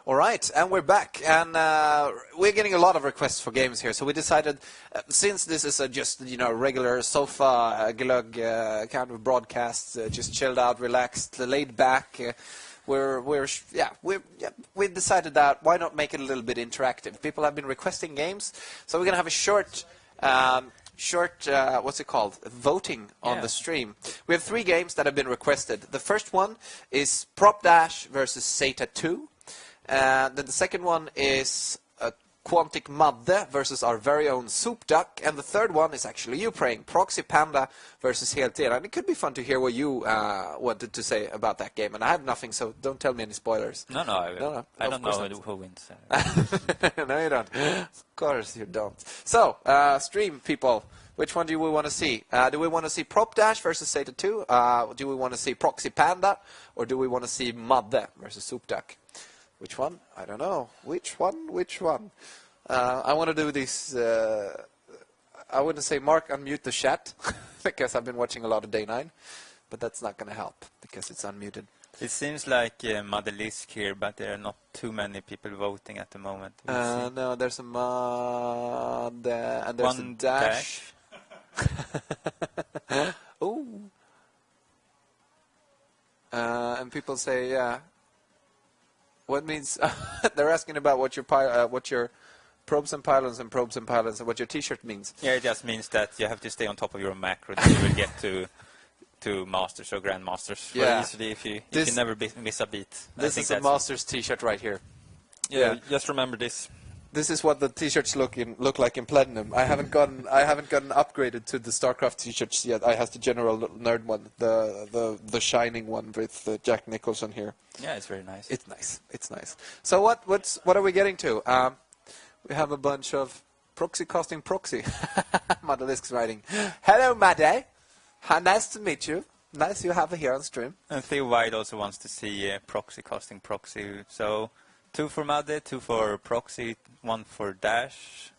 All right, and we're back, and we're getting a lot of requests for games here. So we decided, since this is just regular sofa glug kind of broadcast, just chilled out, relaxed, laid back. We decided that why not make it a little bit interactive? People have been requesting games, so we're gonna have a short. What's it called? Voting on the stream. We have 3 games that have been requested. The first one is Prop Dash versus Zeta 2. Then the second one is Quantic Madde versus our very own Soup Duck. And the third one is actually you praying, ProxyPanda versus heltida. And it could be fun to hear what you wanted to say about that game. And I have nothing, so don't tell me any spoilers. No, I don't know who wins. No, you don't. Of course you don't. So, stream people, which one do we want to see? Do we want to see Prop Dash versus Zeta 2? Do we want to see ProxyPanda? Or do we want to see Madde versus Soup Duck? Which one? I don't know. Which one? I want to do this. I wouldn't say Mark unmute the chat because I've been watching a lot of Day 9, but that's not going to help because it's unmuted. It seems like Madelisk here, but there are not too many people voting at the moment. No, there's a Mad and there's one a Dash. Ooh. And people say, yeah. What means they're asking about what your probes and pylons and what your T-shirt means. Yeah, it just means that you have to stay on top of your macro that you will get to masters or grandmasters very easily if you never miss a beat. This is a masters T-shirt right here. Yeah, just remember this. This is what the T-shirts look like in Platinum. I haven't gotten upgraded to the StarCraft T-shirts yet. I have the general nerd one, the shining one with Jack Nicholson here. Yeah, it's very nice. It's nice. So what are we getting to? We have a bunch of proxy costing proxy. Madelisk's writing, "Hello, Madde. Nice to meet you. Nice you have her here on stream." And Theo White also wants to see proxy costing proxy. So 2 for Madde, 2 for proxy, 1 for Dash.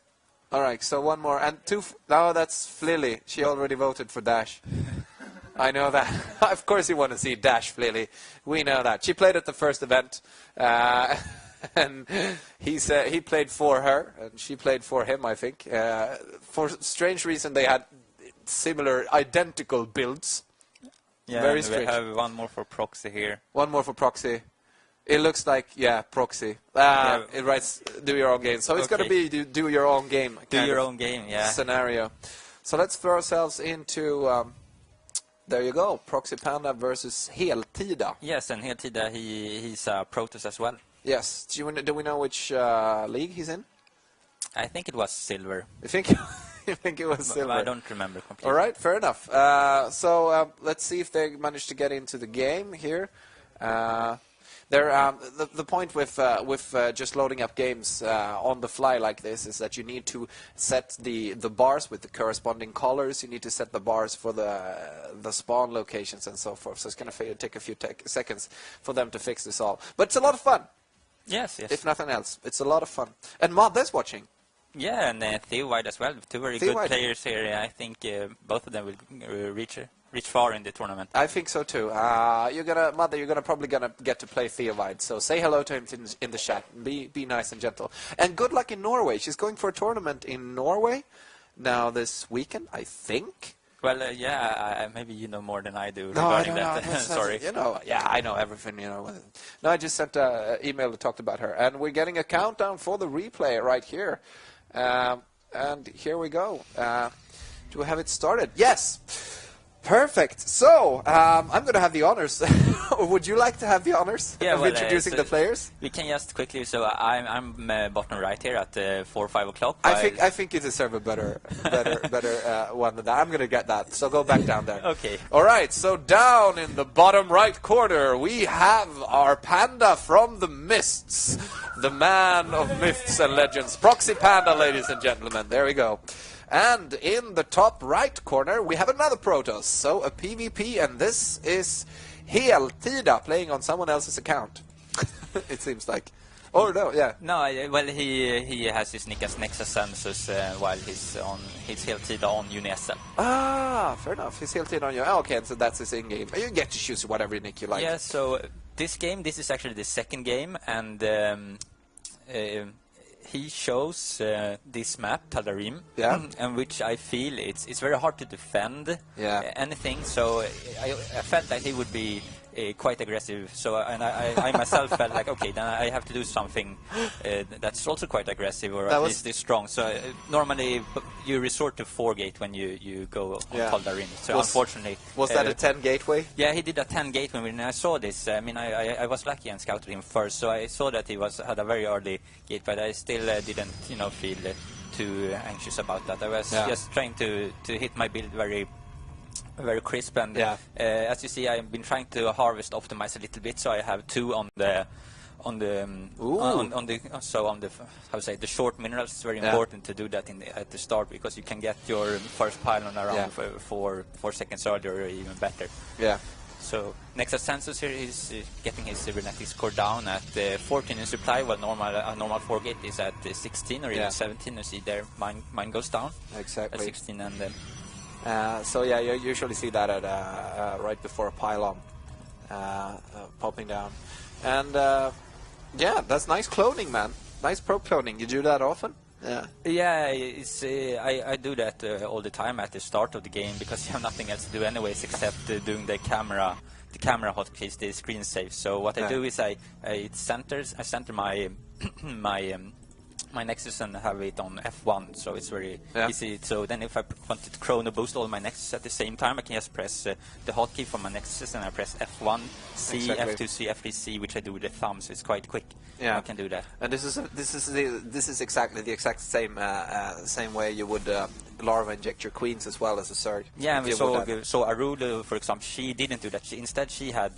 All right, so 1 more and 2. No, that's Flilly. She already voted for Dash. I know that. Of course you want to see Dash Flilly. We know that. She played at the first event, and he played for her, and she played for him, I think. For strange reason, they had similar, identical builds. Yeah, very and strange. We have 1 more for proxy here. 1 more for proxy. It looks like, proxy. It writes, do your own game. So it's going to be do your own game. Do your own game, yeah. Scenario. So let's throw ourselves into, there you go, ProxyPanda versus heltida. Yes, and heltida, he's a Protoss as well. Yes. Do we know which league he's in? I think it was silver. You think it was silver? I don't remember completely. All right, fair enough. So let's see if they manage to get into the game here. The point with just loading up games on the fly like this is that you need to set the bars with the corresponding colors. You need to set the bars for the spawn locations and so forth. So it's going to take a few seconds for them to fix this all. But it's a lot of fun. Yes. If nothing else, it's a lot of fun. And Madde's watching. Yeah, and Theo White as well. 2 very good players here. I think both of them will reach far in the tournament. I think so too. Madde, you're probably gonna get to play Theovide. So say hello to him in the chat. Be nice and gentle. And good luck in Norway. She's going for a tournament in Norway now this weekend, I think. Well, maybe you know more than I do No, regarding I don't that. know. Sorry. I know everything. No, I just sent an email that talked about her, and we're getting a countdown for the replay right here. And here we go. Do we have it started? Yes. Perfect. So, I'm going to have the honors. Or would you like to have the honors of introducing the players? We can just quickly. So I'm bottom right here at 4 or 5 o'clock. I think you deserve a better one than that. I'm going to get that. So go back down there. Okay. All right. So down in the bottom right corner, we have our panda from the mists, the man of myths and legends, ProxyPanda, ladies and gentlemen. There we go. And in the top right corner, we have another Protoss, so a PvP, and this is heltida playing on someone else's account. It seems like. Oh, no, yeah. No, well, he has his nick as Nexus Census while he's heltida on UniSL. Ah, fair enough. He's heltida on you. Okay, so that's his in-game. You get to choose whatever nick you like. Yeah, so This game, this is actually the second game, and he shows this map, Taldarim, and which I feel it's very hard to defend anything. So I felt that he would be quite aggressive. So and I myself felt like, okay, then I have to do something that's also quite aggressive, or at least is strong. So normally you resort to 4-gate when you go on Taldarim. So unfortunately, was that a 10 gateway? Yeah, he did a 10 gateway. When I saw this, I mean, I was lucky and scouted him first, so I saw that he had a very early gate, but I still didn't, feel too anxious about that. I was just trying to hit my build very crisp, and as you see, I've been trying to harvest optimize a little bit, so I have 2 on the the short minerals. It's very important to do that at the start, because you can get your first pylon around 4 seconds earlier, or even better. Yeah. So Nexus Census here is getting his cybernetics core down at 14 in supply, while a normal 4-gate is at 16 or even 17. You see there, mine goes down exactly at 16, and then. So yeah, you usually see that at right before a pylon popping down, and that's nice cloning, man. Nice probe cloning. You do that often? Yeah, it's I do that all the time at the start of the game, because you have nothing else to do anyways except doing the camera hotkeys, the screen save. So what I do is I center my my Nexus and have it on F1, so it's very easy. So then if I wanted to chrono boost all my Nexus at the same time, I can just press the hotkey for my Nexus, and I press F1, C, F2C, F3C, which I do with the thumb, so it's quite quick. Yeah, I can do that. And this is exactly the exact same way you would larva inject your queens as well as a surge. Yeah, and so Arulu, for example, she didn't do that. Instead, she had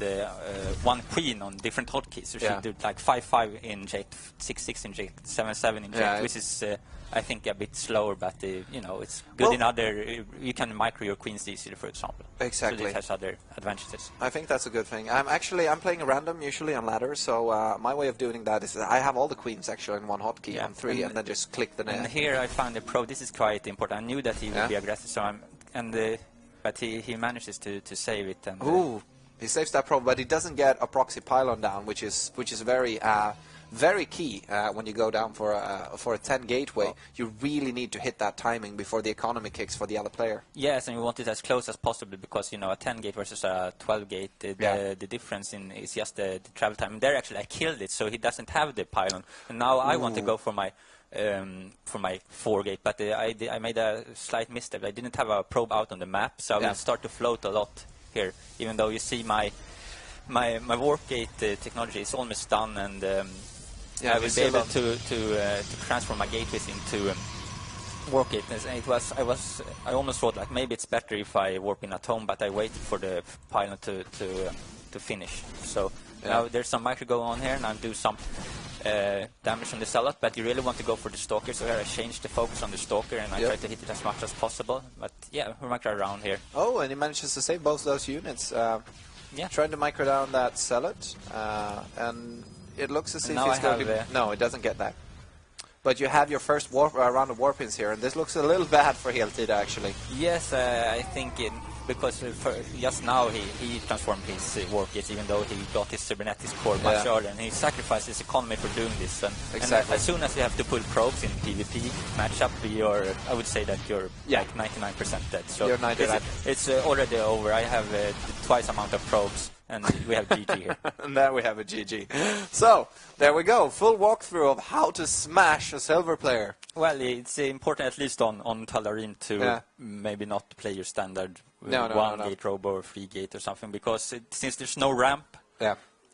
one queen on different hotkeys. So she did like 5-5 inject, 6-6 inject, 7-7 inject, which is I think a bit slower, but it's good in other. You can micro your queens easily, for example. Exactly. So it has other advantages. I think that's a good thing. I'm playing a random usually on ladder, so my way of doing that is I have all the queens actually in one hotkey on 3, and then just click the net. And here I found the pro. This is quite important. I knew that he would be aggressive, so but he manages to save it. And he saves that pro, but he doesn't get a proxy pylon down, which is very key when you go down for a 10 gateway. You really need to hit that timing before the economy kicks for the other player. Yes, and you want it as close as possible, because a 10 gate versus a 12 gate, the difference is just the travel time. And there actually I killed it, so he doesn't have the pylon. And now I want to go for my 4 gate, but I made a slight mistake. I didn't have a probe out on the map, so I will start to float a lot here, even though you see my warp gate technology is almost done, and I will be able to transform my gateways into warp gate. And I almost thought like maybe it's better if I warp in at home, but I waited for the pylon to finish. So now there's some micro going on here, and I'll do some damage on the Zealot, but you really want to go for the Stalker, so here I changed the focus on the Stalker, and I try to hit it as much as possible. But yeah, we're micro around here. Oh, and he manages to save both those units. Trying to micro down that Zealot, and it looks as if he's going to... No, it doesn't get that. But you have your first round of warpins here, and this looks a little bad for heltida, actually. Yes, I think because just now he transformed his warp gates, even though he got his cybernetics core much earlier, and he sacrificed his economy for doing this. And as soon as you have to pull probes in PvP matchup, I would say that you're like 99% dead. So you're 99. It's already over. I have twice amount of probes. And we have GG here. And there we have a GG. So, there we go. Full walkthrough of how to smash a silver player. Well, it's important, at least on Taldarim, to maybe not play your standard 1-gate robo or 3-gate or something, because since there's no ramp,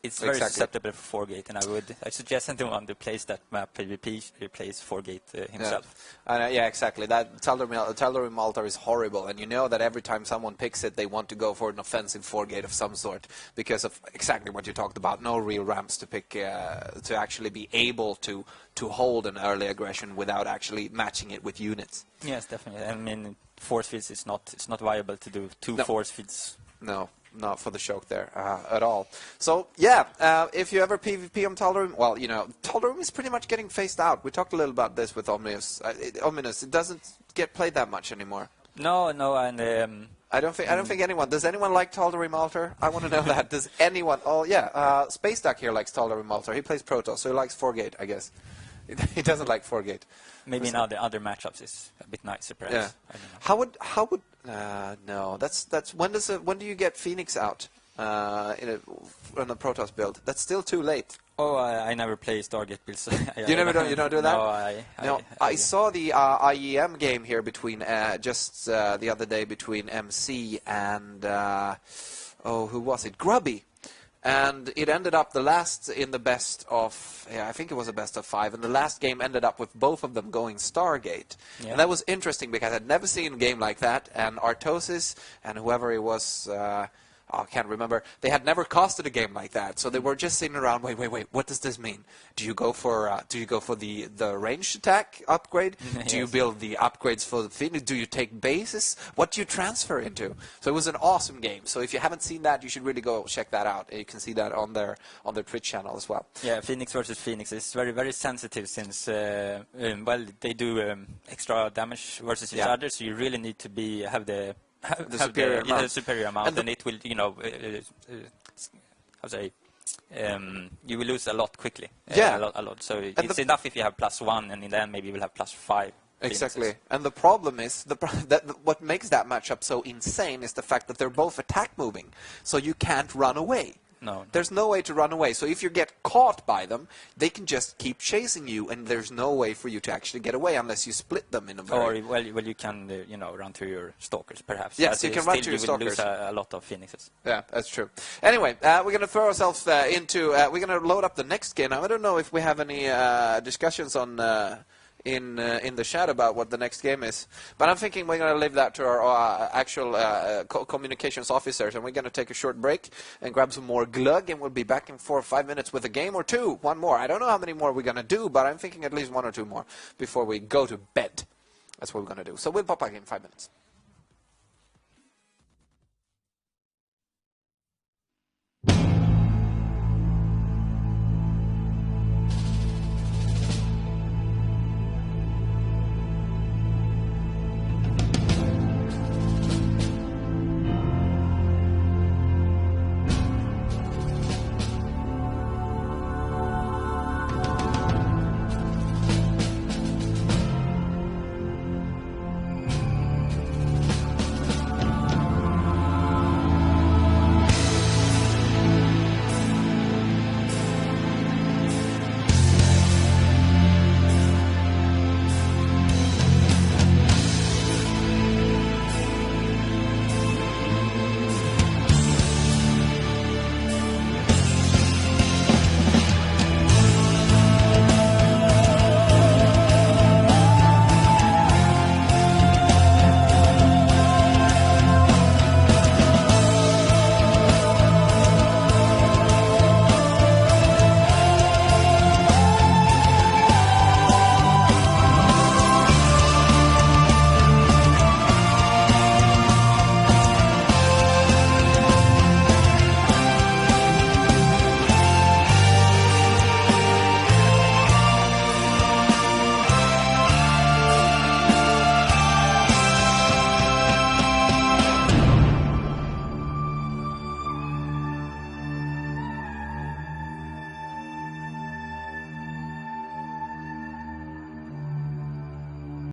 it's very susceptible for 4-gate, and I suggest anyone who plays that map PvP plays 4-gate himself. Exactly. That Taldarim altar is horrible, and you know that every time someone picks it, they want to go for an offensive 4-gate of some sort, because of exactly what you talked about. No real ramps to pick to actually be able to hold an early aggression without actually matching it with units. Yes, definitely. I mean, force fields it's not viable to do 2 force fields. No. Not for the choke there at all. So, if you ever PvP on Taldarim, well, Taldarim is pretty much getting phased out. We talked a little about this with Ominous. It doesn't get played that much anymore. No, and I don't think anyone. Does anyone like Tal'Darim Malter? I want to know that. Does anyone? Oh yeah, Space Duck here likes Tal'Darim Malter. He plays Protoss, so he likes 4-gate, I guess. He doesn't like 4-gate. Maybe in other matchups is a bit nicer, perhaps. Yeah. I don't know. How would? No. That's when do you get Phoenix out? On the Protoss build. That's still too late. Oh, I never play Stargate builds. So you don't do that? No, I saw the IEM game here between just the other day between MC and who was it? Grubby. And it ended up the last in the best of, I think it was a best of 5, and the last game ended up with both of them going Stargate. Yeah. And that was interesting because I'd never seen a game like that, and Artosis and whoever it was, I can't remember, they had never costed a game like that, so they were just sitting around, wait, what does this mean? Do you go for the ranged attack upgrade? Yes. Do you build the upgrades for the Phoenix? Do you take bases? What do you transfer into? So it was an awesome game. So if you haven't seen that, you should really go check that out. You can see that on their Twitch channel as well. Yeah, Phoenix versus Phoenix is very, very sensitive since they do extra damage versus each other, so you really need to have the superior amount, and it will, you will lose a lot quickly. A lot. So it's enough if you have +1, and in the end maybe you will have +5. Exactly. And the problem is, what makes that matchup so insane is the fact that they're both attack moving, so you can't run away. No. There's no way to run away. So if you get caught by them, they can just keep chasing you, and there's no way for you to actually get away unless you split them in a very... Or, you can, run through your stalkers, perhaps. Yes, you can run through your stalkers. You will lose a lot of Phoenixes. Yeah, that's true. Anyway, we're going to throw ourselves into... we're going to load up the next game. Now, I don't know if we have any discussions on... in the chat about what the next game is. But I'm thinking we're going to leave that to our actual communications officers, and we're going to take a short break and grab some more glug, and we'll be back in 4 or 5 minutes with a game or two. One more. I don't know how many more we're going to do, but I'm thinking at least 1 or 2 more before we go to bed. That's what we're going to do. So we'll pop back in 5 minutes.